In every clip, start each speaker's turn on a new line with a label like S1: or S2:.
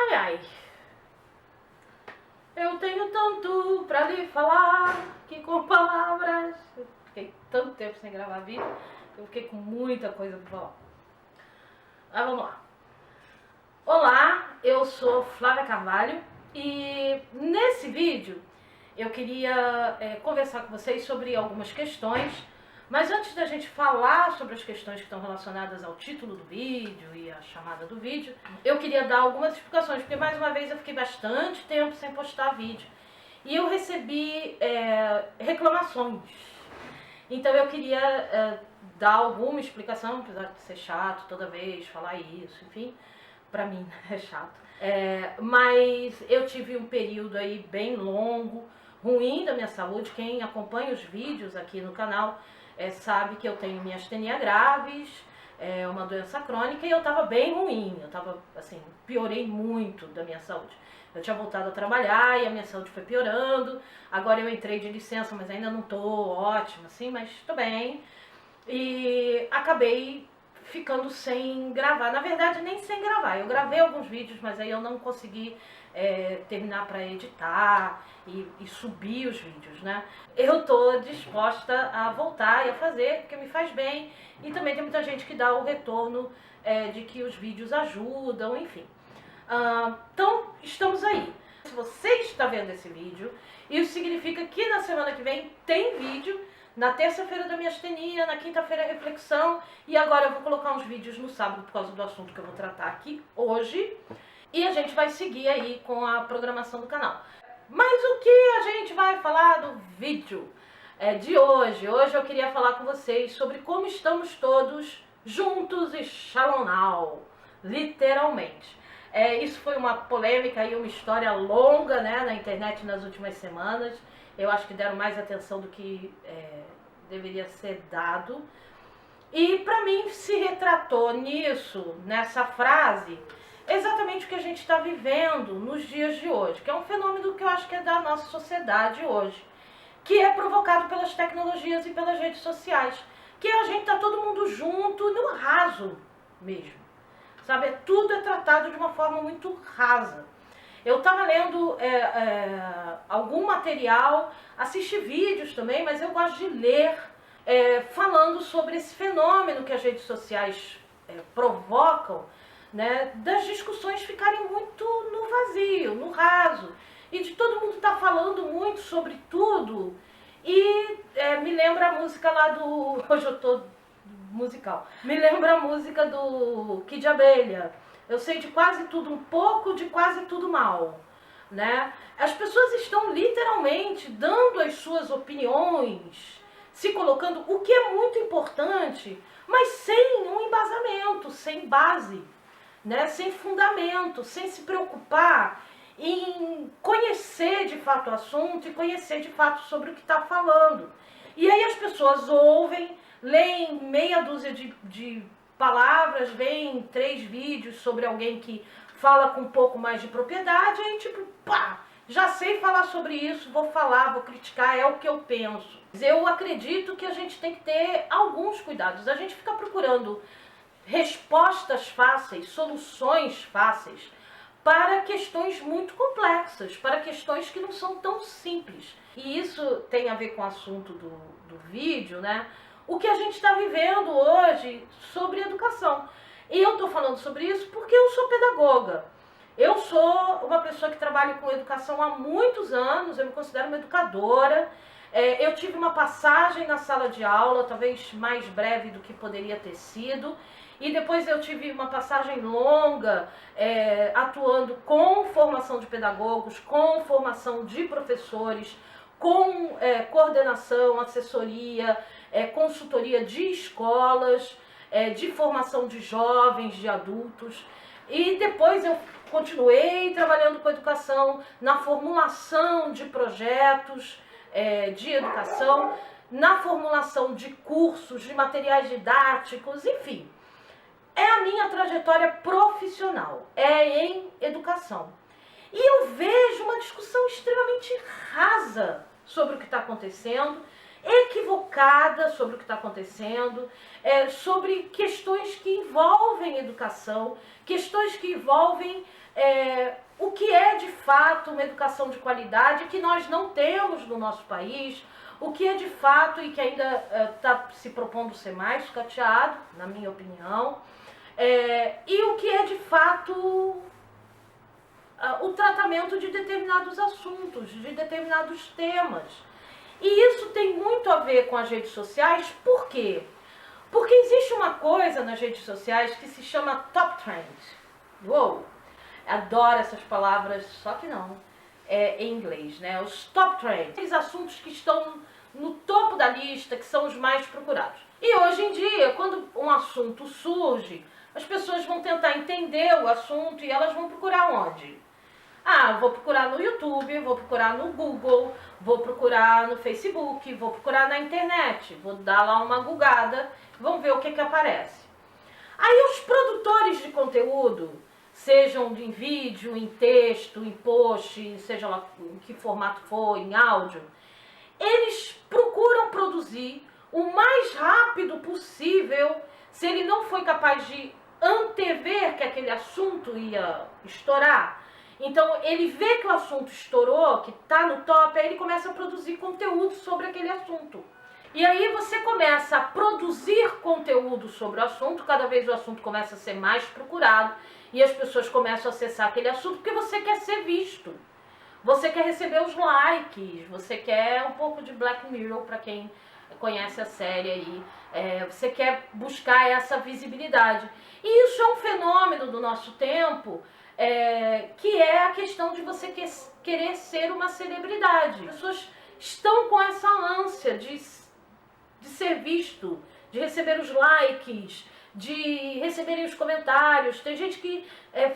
S1: Ai, ai. Eu tenho tanto pra lhe falar que com palavras... Eu fiquei tanto tempo sem gravar vídeo, eu fiquei com muita coisa pra falar. Mas vamos lá. Olá, eu sou Flávia Carvalho e nesse vídeo eu queria conversar com vocês sobre algumas questões. Mas antes da gente falar sobre as questões que estão relacionadas ao título do vídeo e à chamada do vídeo, eu queria dar algumas explicações, porque mais uma vez eu fiquei bastante tempo sem postar vídeo. E eu recebi reclamações. Então eu queria dar alguma explicação, apesar de ser chato toda vez falar isso, enfim, pra mim é chato. Mas eu tive um período aí bem longo, ruim da minha saúde. Quem acompanha os vídeos aqui no canal sabe que eu tenho miastenia graves, uma doença crônica, e eu tava bem ruim, eu tava, assim, piorei muito da minha saúde. Eu tinha voltado a trabalhar e a minha saúde foi piorando, agora eu entrei de licença, mas ainda não tô ótima, assim, mas tô bem. E acabei ficando sem gravar, na verdade nem sem gravar, eu gravei alguns vídeos, mas aí eu não consegui terminar para editar e subir os vídeos, né? Eu tô disposta a voltar e a fazer, porque me faz bem, e também tem muita gente que dá o retorno de que os vídeos ajudam, enfim. Então, estamos aí. Se você está vendo esse vídeo, isso significa que na semana que vem tem vídeo, na terça-feira da miastenia, na quinta-feira reflexão, e agora eu vou colocar uns vídeos no sábado por causa do assunto que eu vou tratar aqui hoje. E a gente vai seguir aí com a programação do canal. Mas o que a gente vai falar do vídeo de hoje? Hoje eu queria falar com vocês sobre como estamos todos juntos e Shalom Now, literalmente. Isso foi uma polêmica e uma história longa, né, na internet nas últimas semanas. Eu acho que deram mais atenção do que deveria ser dado. E para mim se retratou nisso, nessa frase, exatamente o que a gente está vivendo nos dias de hoje, que é um fenômeno que eu acho que é da nossa sociedade hoje, que é provocado pelas tecnologias e pelas redes sociais, que a gente tá todo mundo junto, no raso mesmo, sabe? Tudo é tratado de uma forma muito rasa. Eu estava lendo algum material, assisti vídeos também, mas eu gosto de ler, falando sobre esse fenômeno que as redes sociais provocam, né, das discussões ficarem muito no vazio, no raso, e de todo mundo estar falando muito sobre tudo. E me lembra a música lá do... Hoje eu tô musical. Me lembra a música do Kid Abelha. Eu sei de quase tudo um pouco, de quase tudo mal, né? As pessoas estão literalmente dando as suas opiniões, se colocando, o que é muito importante, mas sem um embasamento, sem base, né? Sem fundamento, sem se preocupar em conhecer de fato o assunto e conhecer de fato sobre o que está falando. E aí as pessoas ouvem, leem meia dúzia de palavras, veem 3 vídeos sobre alguém que fala com um pouco mais de propriedade, aí tipo, pá, já sei falar sobre isso, vou falar, vou criticar, é o que eu penso. Eu acredito que a gente tem que ter alguns cuidados. A gente fica procurando respostas fáceis, soluções fáceis para questões muito complexas, para questões que não são tão simples. E isso tem a ver com o assunto do vídeo, né? O que a gente está vivendo hoje sobre educação. E eu estou falando sobre isso porque eu sou pedagoga. Eu sou uma pessoa que trabalha com educação há muitos anos, eu me considero uma educadora. Eu tive uma passagem na sala de aula, talvez mais breve do que poderia ter sido, e depois eu tive uma passagem longa atuando com formação de pedagogos, com formação de professores, com coordenação, assessoria, consultoria de escolas, de formação de jovens, de adultos. E depois eu continuei trabalhando com educação na formulação de projetos de educação, na formulação de cursos, de materiais didáticos, enfim. É a minha trajetória profissional, em educação. E eu vejo uma discussão extremamente rasa sobre o que está acontecendo, equivocada sobre o que está acontecendo, sobre questões que envolvem educação, questões que envolvem o que é de fato uma educação de qualidade que nós não temos no nosso país, o que é de fato e que ainda está se propondo ser mais sucateado, na minha opinião, e o que é de fato o tratamento de determinados assuntos, de determinados temas. E isso tem muito a ver com as redes sociais, por quê? Porque existe uma coisa nas redes sociais que se chama Top Trend. Uou! Adoro essas palavras, só que não, em inglês, né? Os Top Trend, aqueles assuntos que estão no topo da lista, que são os mais procurados. E hoje em dia, quando um assunto surge, as pessoas vão tentar entender o assunto e elas vão procurar onde? Vou procurar no YouTube, vou procurar no Google, vou procurar no Facebook, vou procurar na internet, vou dar lá uma googada, vamos ver o que aparece. Aí os produtores de conteúdo, sejam em vídeo, em texto, em post, seja lá em que formato for, em áudio, eles procuram produzir o mais rápido possível, se ele não foi capaz de antever que aquele assunto ia estourar. Então ele vê que o assunto estourou, que está no top, aí ele começa a produzir conteúdo sobre aquele assunto. E aí você começa a produzir conteúdo sobre o assunto, cada vez o assunto começa a ser mais procurado, e as pessoas começam a acessar aquele assunto porque você quer ser visto. Você quer receber os likes, você quer um pouco de Black Mirror, para quem conhece a série aí. Você quer buscar essa visibilidade. E isso é um fenômeno do nosso tempo, que é a questão de você querer ser uma celebridade. As pessoas estão com essa ânsia de ser visto, de receber os likes, de receberem os comentários. Tem gente que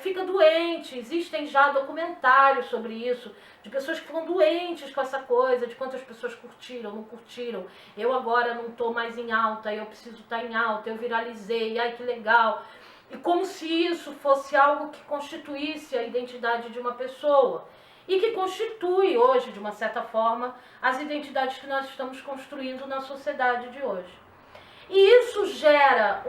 S1: fica doente, existem já documentários sobre isso, de pessoas que ficam doentes com essa coisa, de quantas pessoas curtiram, não curtiram. Eu agora não estou mais em alta, eu preciso estar em alta, eu viralizei, ai que legal. E como se isso fosse algo que constituísse a identidade de uma pessoa. E que constitui hoje, de uma certa forma, as identidades que nós estamos construindo na sociedade de hoje. E isso gera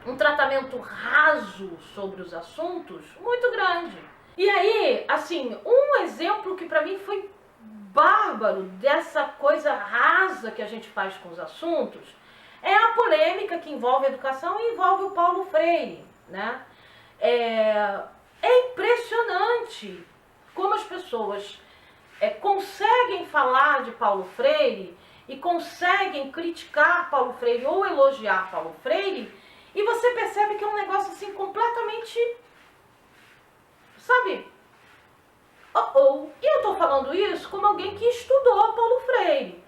S1: um tratamento raso sobre os assuntos muito grande. E aí, assim, um exemplo que para mim foi bárbaro dessa coisa rasa que a gente faz com os assuntos é a polêmica que envolve a educação e envolve o Paulo Freire, né? É impressionante como as pessoas conseguem falar de Paulo Freire e conseguem criticar Paulo Freire ou elogiar Paulo Freire, e você percebe que é um negócio assim completamente, sabe? E eu tô falando isso como alguém que estudou Paulo Freire,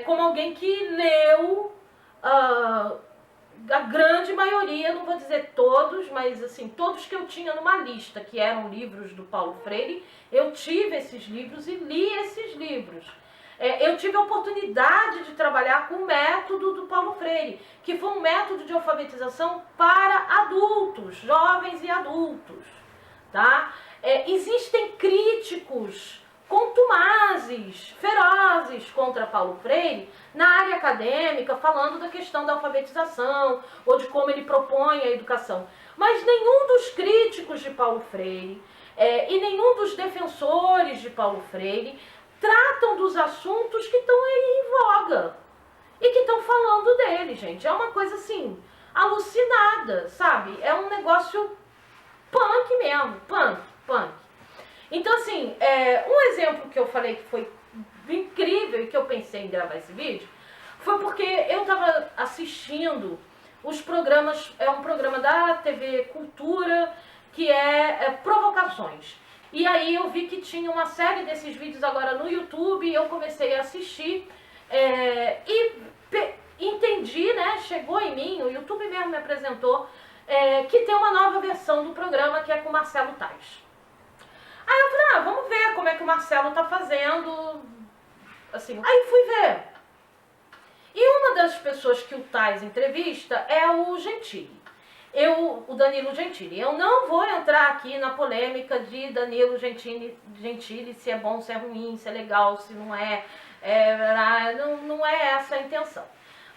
S1: como alguém que leu a grande maioria, não vou dizer todos, mas assim, todos que eu tinha numa lista, que eram livros do Paulo Freire, eu tive esses livros e li esses livros. Eu tive a oportunidade de trabalhar com o método do Paulo Freire, que foi um método de alfabetização para adultos, jovens e adultos, tá? Existem críticos contumazes, ferozes contra Paulo Freire na área acadêmica, falando da questão da alfabetização ou de como ele propõe a educação. Mas nenhum dos críticos de Paulo Freire e nenhum dos defensores de Paulo Freire tratam dos assuntos que estão aí em voga e que estão falando dele, gente. É uma coisa assim, alucinada, sabe? É um negócio punk mesmo, punk. Então, assim, um exemplo que eu falei que foi incrível e que eu pensei em gravar esse vídeo foi porque eu estava assistindo os programas, um programa da TV Cultura que é Provocações. E aí eu vi que tinha uma série desses vídeos agora no YouTube e eu comecei a assistir e entendi, né, chegou em mim, o YouTube mesmo me apresentou, que tem uma nova versão do programa que é com Marcelo Tais. Aí eu falei, vamos ver como é que o Marcelo tá fazendo, assim. Aí fui ver. E uma das pessoas que o Tais entrevista é o Gentili. O Danilo Gentili. Eu não vou entrar aqui na polêmica de Danilo Gentili, se é bom, se é ruim, se é legal, se não é. Não é essa a intenção.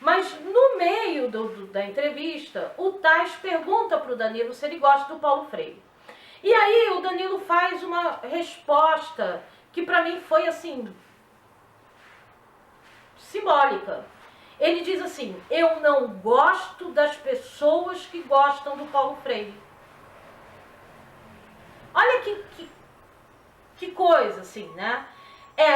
S1: Mas no meio da entrevista, o Tais pergunta para o Danilo se ele gosta do Paulo Freire. E aí o Danilo faz uma resposta que pra mim foi assim, simbólica. Ele diz assim: eu não gosto das pessoas que gostam do Paulo Freire. Olha que coisa, assim, né?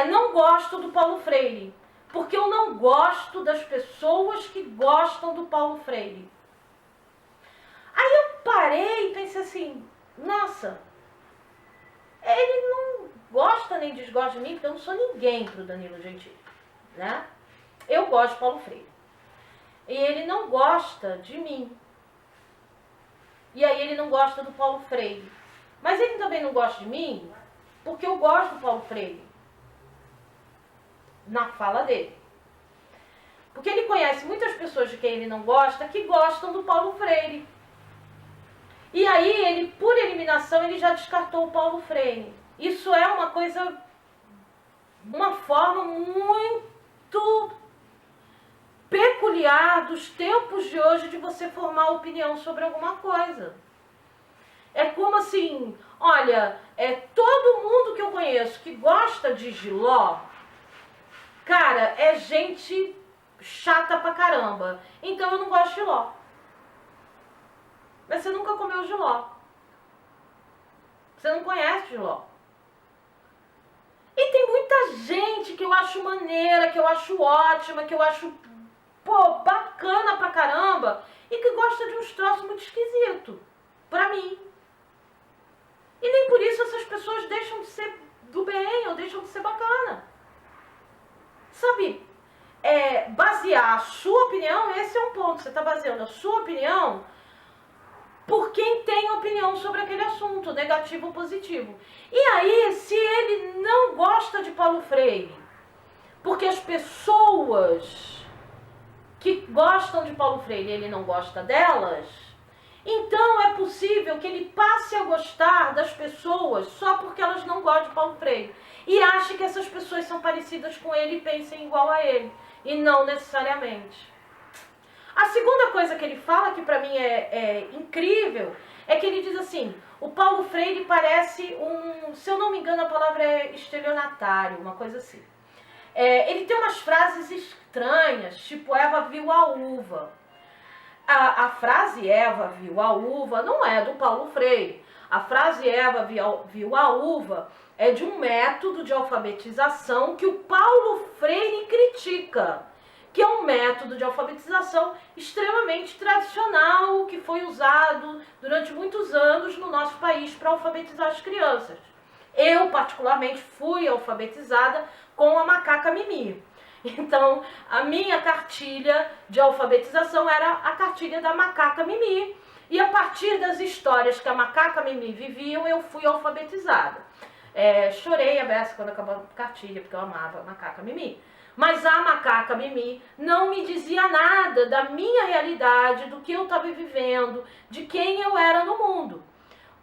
S1: Não gosto do Paulo Freire, porque eu não gosto das pessoas que gostam do Paulo Freire. Aí eu parei e pensei assim, nossa, ele não gosta nem desgosta de mim, porque eu não sou ninguém pro Danilo Gentili, né? Eu gosto de Paulo Freire. E ele não gosta de mim. E aí ele não gosta do Paulo Freire. Mas ele também não gosta de mim porque eu gosto do Paulo Freire. Na fala dele. Porque ele conhece muitas pessoas de quem ele não gosta que gostam do Paulo Freire. E aí ele, por eliminação, ele já descartou o Paulo Freire. Isso é uma coisa, uma forma muito peculiar dos tempos de hoje de você formar opinião sobre alguma coisa. É como assim, olha, todo mundo que eu conheço que gosta de jiló, cara, é gente chata pra caramba. Então eu não gosto de jiló. Mas você nunca comeu jiló. Você não conhece jiló. E tem muita gente que eu acho maneira, que eu acho ótima, que eu acho, bacana pra caramba, e que gosta de uns troços muito esquisitos. Pra mim. E nem por isso essas pessoas deixam de ser do bem ou deixam de ser bacana. Sabe, basear a sua opinião, esse é um ponto. Você está baseando a sua opinião por quem tem opinião sobre aquele assunto, negativo ou positivo. E aí, se ele não gosta de Paulo Freire, porque as pessoas que gostam de Paulo Freire, ele não gosta delas, então é possível que ele passe a gostar das pessoas só porque elas não gostam de Paulo Freire. E ache que essas pessoas são parecidas com ele e pensem igual a ele. E não necessariamente. A segunda coisa que ele fala, que pra mim é incrível, é que ele diz assim, o Paulo Freire parece se eu não me engano a palavra é estelionatário, uma coisa assim. Ele tem umas frases estranhas, tipo Eva viu a uva. A frase Eva viu a uva não é do Paulo Freire. A frase Eva viu a uva é de um método de alfabetização que o Paulo Freire critica, que é um método de alfabetização extremamente tradicional, que foi usado durante muitos anos no nosso país para alfabetizar as crianças. Eu, particularmente, fui alfabetizada com a macaca Mimi. Então, a minha cartilha de alfabetização era a cartilha da macaca Mimi. E a partir das histórias que a macaca Mimi viviam, eu fui alfabetizada. Chorei a beça quando acabou a cartilha, porque eu amava a macaca Mimi. Mas a macaca Mimi não me dizia nada da minha realidade, do que eu estava vivendo, de quem eu era no mundo.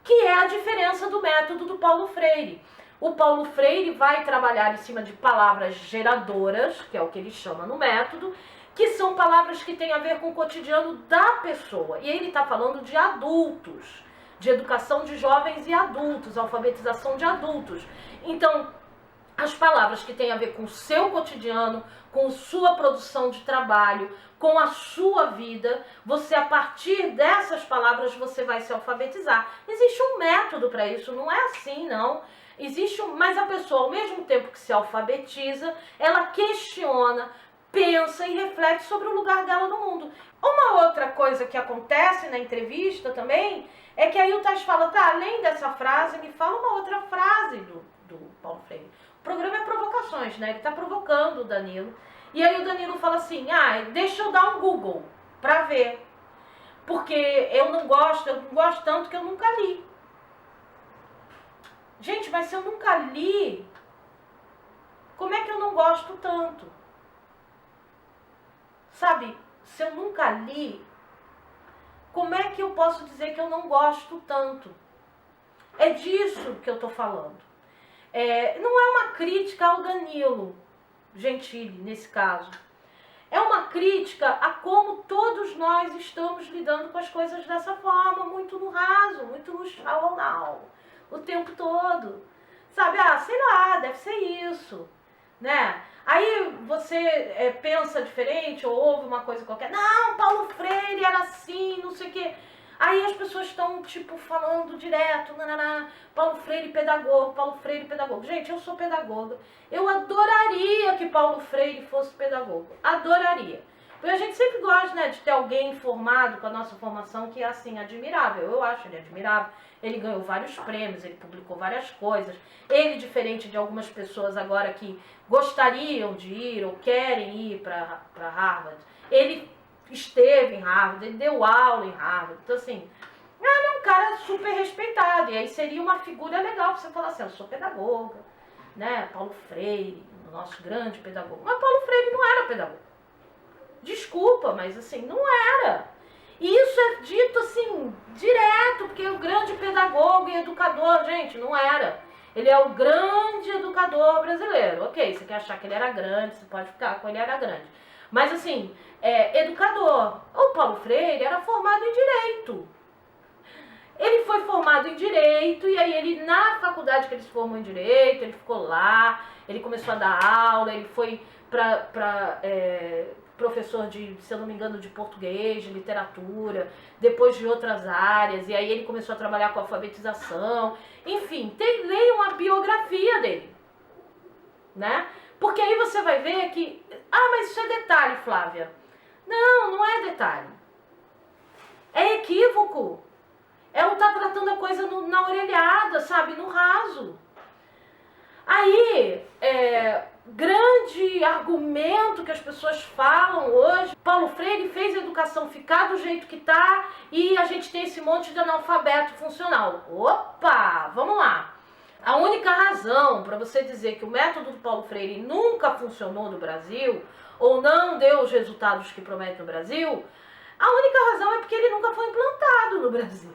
S1: Que é a diferença do método do Paulo Freire. O Paulo Freire vai trabalhar em cima de palavras geradoras, que é o que ele chama no método, que são palavras que têm a ver com o cotidiano da pessoa. E ele está falando de adultos, de educação de jovens e adultos, alfabetização de adultos. Então, as palavras que têm a ver com o seu cotidiano, com sua produção de trabalho, com a sua vida, você, a partir dessas palavras, você vai se alfabetizar. Existe um método para isso, não é assim, não. Mas a pessoa, ao mesmo tempo que se alfabetiza, ela questiona, pensa e reflete sobre o lugar dela no mundo. Uma outra coisa que acontece na entrevista também é que aí o Taz fala, além dessa frase, me fala uma outra frase do Paulo Freire. O programa é provocações, né? Ele tá provocando o Danilo. E aí o Danilo fala assim, deixa eu dar um Google pra ver. Porque eu não gosto tanto que eu nunca li. Gente, mas se eu nunca li, como é que eu não gosto tanto? Sabe, se eu nunca li, como é que eu posso dizer que eu não gosto tanto? É disso que eu tô falando. Não é uma crítica ao Danilo Gentili, nesse caso. É uma crítica a como todos nós estamos lidando com as coisas dessa forma, muito no raso, muito no shallow now, o tempo todo. Sabe, sei lá, deve ser isso, né? Aí você pensa diferente ou ouve uma coisa qualquer. Não, Paulo Freire era assim, não sei o quê. Aí as pessoas estão, tipo, falando direto, Paulo Freire pedagogo, Paulo Freire pedagogo. Gente, eu sou pedagoga. Eu adoraria que Paulo Freire fosse pedagogo. Adoraria. Porque a gente sempre gosta, né, de ter alguém formado com a nossa formação que é, assim, admirável. Eu acho ele admirável. Ele ganhou vários prêmios, ele publicou várias coisas. Ele, diferente de algumas pessoas agora que gostariam de ir ou querem ir para Harvard, ele esteve em Harvard, ele deu aula em Harvard. Então, assim, ele é um cara super respeitado. E aí seria uma figura legal para você falar assim, eu sou pedagoga, né? Paulo Freire, nosso grande pedagogo. Mas Paulo Freire não era pedagogo. Desculpa, mas assim, não era. E isso é dito assim, direto, porque o grande pedagogo e educador, gente, não era. Ele é o grande educador brasileiro. Ok, você quer achar que ele era grande, você pode ficar com ele era grande. Mas assim, educador. O Paulo Freire era formado em Direito. Ele foi formado em Direito e aí ele, na faculdade que ele se formou em Direito, ele ficou lá, ele começou a dar aula, ele foi professor de, se eu não me engano, de português, de literatura, depois de outras áreas, e aí ele começou a trabalhar com alfabetização. Enfim, leiam a biografia dele, né? Porque aí você vai ver que, mas isso é detalhe, Flávia. Não, não é detalhe. É equívoco. É o tá tratando a coisa na orelhada, sabe? No raso. Aí, grande argumento que as pessoas falam hoje, Paulo Freire fez a educação ficar do jeito que tá e a gente tem esse monte de analfabeto funcional. Opa, vamos lá. A única razão para você dizer que o método do Paulo Freire nunca funcionou no Brasil, ou não deu os resultados que promete no Brasil, a única razão é porque ele nunca foi implantado no Brasil.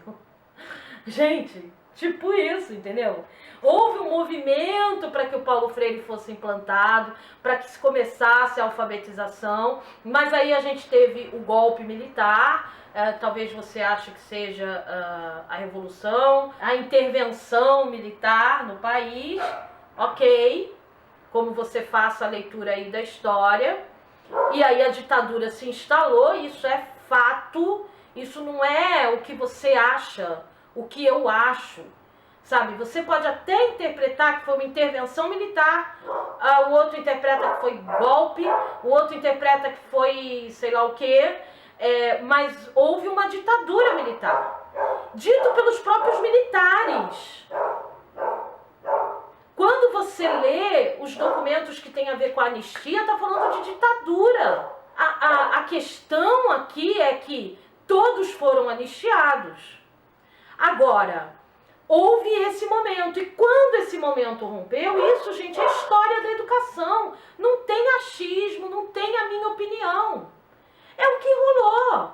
S1: Gente, tipo isso, entendeu? Houve um movimento para que o Paulo Freire fosse implantado, para que se começasse a alfabetização, mas aí a gente teve o golpe militar, talvez você ache que seja a revolução, a intervenção militar no país, ok, como você faça a leitura aí da história, e aí a ditadura se instalou, isso é fato, isso não é o que você acha, o que eu acho. Sabe, você pode até interpretar que foi uma intervenção militar, o outro interpreta que foi golpe, o outro interpreta que foi sei lá o quê, mas houve uma ditadura militar, dito pelos próprios militares. Quando você lê os documentos que tem a ver com a anistia, está falando de ditadura. A questão aqui é que todos foram anistiados. Agora, houve esse momento, e quando esse momento rompeu, isso, gente, é história da educação. Não tem achismo, não tem a minha opinião. É o que rolou.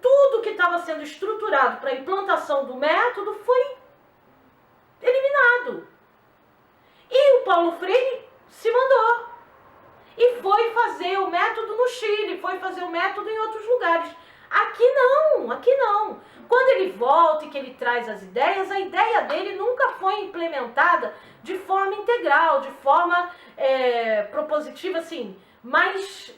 S1: Tudo que estava sendo estruturado para a implantação do método foi eliminado. E o Paulo Freire se mandou. E foi fazer o método no Chile, foi fazer o método em outros lugares. Aqui não, aqui não. Quando ele volta e que ele traz as ideias, a ideia dele nunca foi implementada de forma integral, de forma propositiva, assim, mais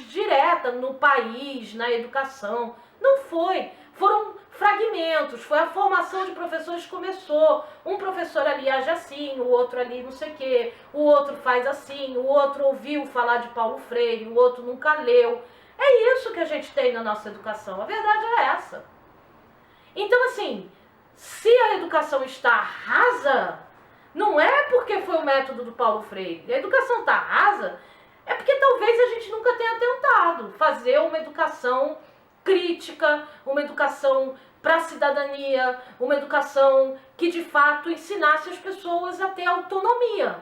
S1: direta no país, na educação. Não foi. Foram fragmentos, foi a formação de professores que começou. Um professor ali age assim, o outro ali não sei o quê, o outro faz assim, o outro ouviu falar de Paulo Freire, o outro nunca leu. É isso que a gente tem na nossa educação, a verdade é essa. Então, assim, se a educação está rasa, não é porque foi o método do Paulo Freire. A educação está rasa é porque talvez a gente nunca tenha tentado fazer uma educação crítica, uma educação para a cidadania, uma educação que de fato ensinasse as pessoas a ter autonomia.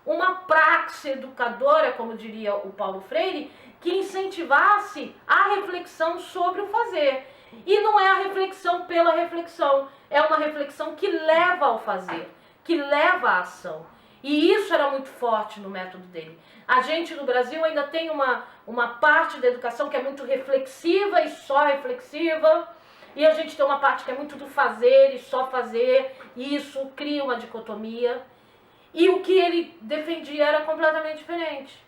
S1: Uma praxe educadora, como diria o Paulo Freire, que incentivasse a reflexão sobre o fazer. E não é a reflexão pela reflexão, é uma reflexão que leva ao fazer, que leva à ação. E isso era muito forte no método dele. A gente no Brasil ainda tem uma parte da educação que é muito reflexiva e só reflexiva. E a gente tem uma parte que é muito do fazer e só fazer. E isso cria uma dicotomia. E o que ele defendia era completamente diferente.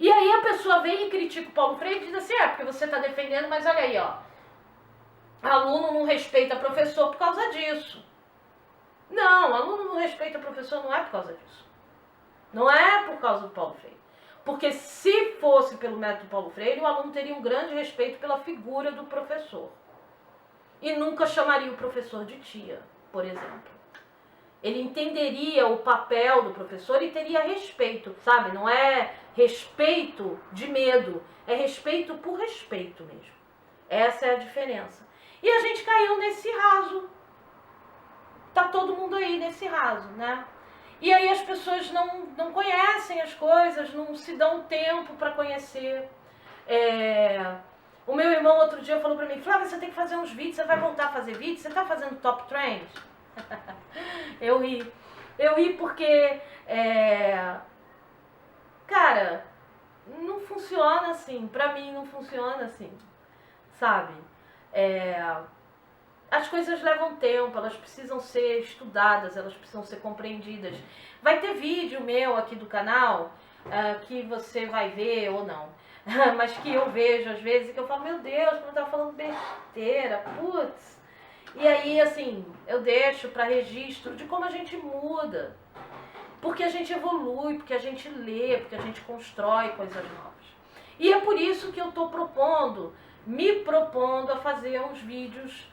S1: E aí a pessoa vem e critica o Paulo Freire e diz assim, porque você está defendendo, mas olha aí, ó. Aluno não respeita professor por causa disso. Não, aluno não respeita professor não é por causa disso. Não é por causa do Paulo Freire. Porque se fosse pelo método Paulo Freire, o aluno teria um grande respeito pela figura do professor. E nunca chamaria o professor de tia, por exemplo. Ele entenderia o papel do professor e teria respeito, sabe? Não é respeito de medo, é respeito por respeito mesmo. Essa é a diferença. E a gente caiu nesse raso. Tá todo mundo aí nesse raso, né? E aí as pessoas não conhecem as coisas, não se dão tempo para conhecer. O meu irmão outro dia falou para mim, Flávia, você tem que fazer uns vídeos, você vai voltar a fazer vídeos? Você tá fazendo top trends? Eu ri porque, cara, não funciona assim, pra mim não funciona assim, sabe? As coisas levam tempo, elas precisam ser estudadas, elas precisam ser compreendidas. Vai ter vídeo meu aqui do canal que você vai ver ou não, mas que eu vejo às vezes e que eu falo, meu Deus, como eu tava falando besteira, putz. E aí, assim, eu deixo para registro de como a gente muda. Porque a gente evolui, porque a gente lê, porque a gente constrói coisas novas. E é por isso que eu estou me propondo a fazer uns vídeos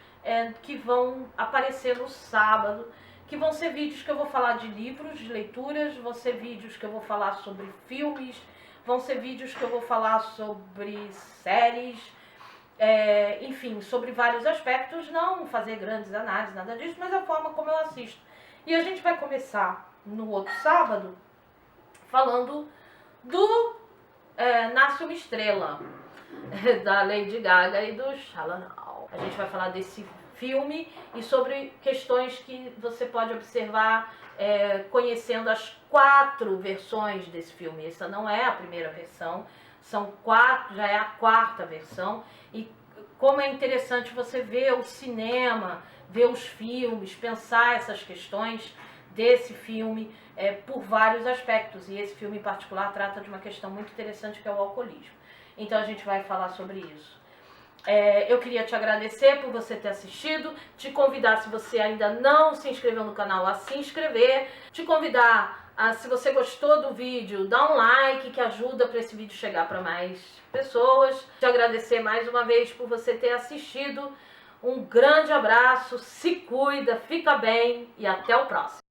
S1: que vão aparecer no sábado, que vão ser vídeos que eu vou falar de livros, de leituras, vão ser vídeos que eu vou falar sobre filmes, vão ser vídeos que eu vou falar sobre séries, enfim, sobre vários aspectos, não fazer grandes análises, nada disso, mas a forma como eu assisto. E a gente vai começar no outro sábado falando do Nasce uma Estrela, da Lady Gaga e do Shyamalan. A gente vai falar desse filme e sobre questões que você pode observar conhecendo as 4 versões desse filme. Essa não é a primeira versão, são 4, já é a 4ª versão. E como é interessante você ver o cinema, ver os filmes, pensar essas questões desse filme por vários aspectos. E esse filme em particular trata de uma questão muito interessante que é o alcoolismo. Então a gente vai falar sobre isso. Eu queria te agradecer por você ter assistido, te convidar, se você ainda não se inscreveu no canal, a se inscrever, te convidar a, se você gostou do vídeo, dar um like que ajuda para esse vídeo chegar para mais pessoas. Te agradecer mais uma vez por você ter assistido. Um grande abraço, se cuida, fica bem e até o próximo.